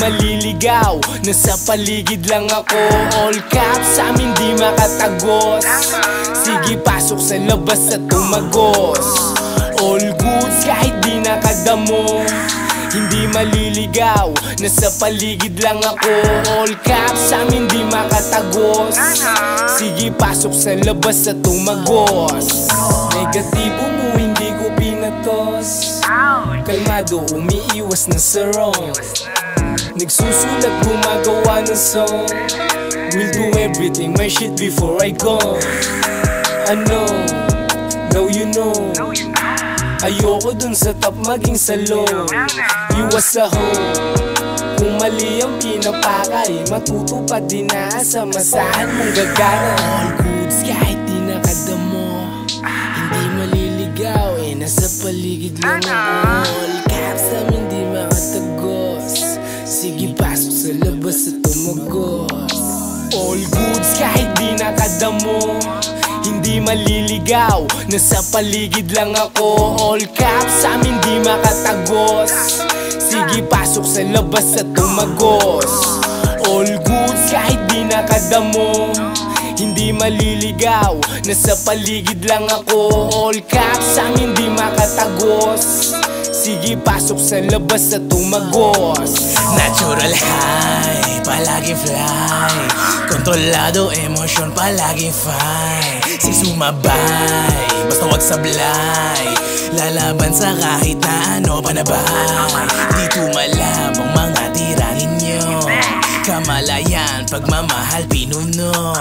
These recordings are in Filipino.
maliligaw, nasa paligid lang ako. All caps, sa amin di makatagos. Sige pasok sa labas at tumagos. All goods kahit di nakadamo. Hindi maliligaw, nasa paligid lang ako. All caps, sa amin di makatagos. Sige pasok sa labas at tumagos. Negatibo mo hindi ko pinatos. Kalmado, umiiwas na sa wrong. Nagsusulat, gumagawa ng song. Will do everything, my shit before I go. I know, now you know. Ayoko dun sa top maging sa low. Iwas sa home. Kung mali ang pinapakay, matutupad din na sa masahan mong gagana. All goods kahit di nakadamo. Hindi maliligaw, nasa paligid lang ako. All caps namin di makatagos. Sige pasok sa labas at tumagos. All goods kahit di nakadamo. Hindi maliligaw, nasa paligid lang ako. All caps, sa amin di makatagos. Sige pasok sa labas at tumagos. All goods kahit di nakadamo. Hindi maliligaw, nasa paligid lang ako. All caps, sa amin di makatagos. Sige pasok sa labas at tumagos. Natural high, palagi fly. Kontrolado, emosyon, palagi fine. Sige sumabay, basta wag sablay. Lalaban sa kahit na ano panabay. Di tumalam ang mga tira ninyo. Kamalayan, pagmamahal, pinuno.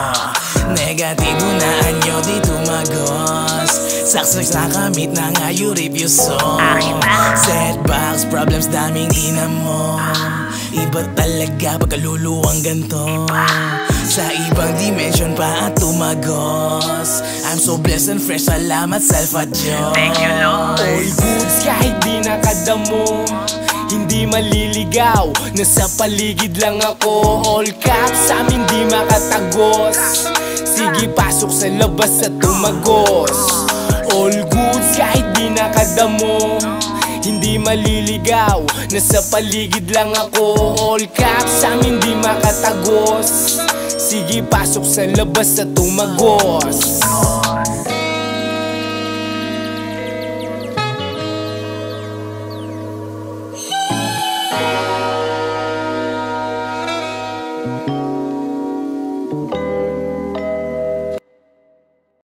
Negatibo na anyo, di tumagos. Success na kamit na nga you review song. Setbacks, problems, daming inamo. Iba talaga pagkaluluwang ganto. Sa ibang dimension pa at tumagos. I'm so blessed and fresh, salamat self-adjust. Thank you Lord. All goods kahit di nakadamo. Hindi maliligaw, nasa paligid lang ako. All caps, sa amin di makatagos. Sige pasok sa labas at tumagos. All goods kahit di nakadamo. Hindi maliligaw, nasa paligid lang ako. All caps, sa amin di makatagos. Sige pasok sa labas at tumagos.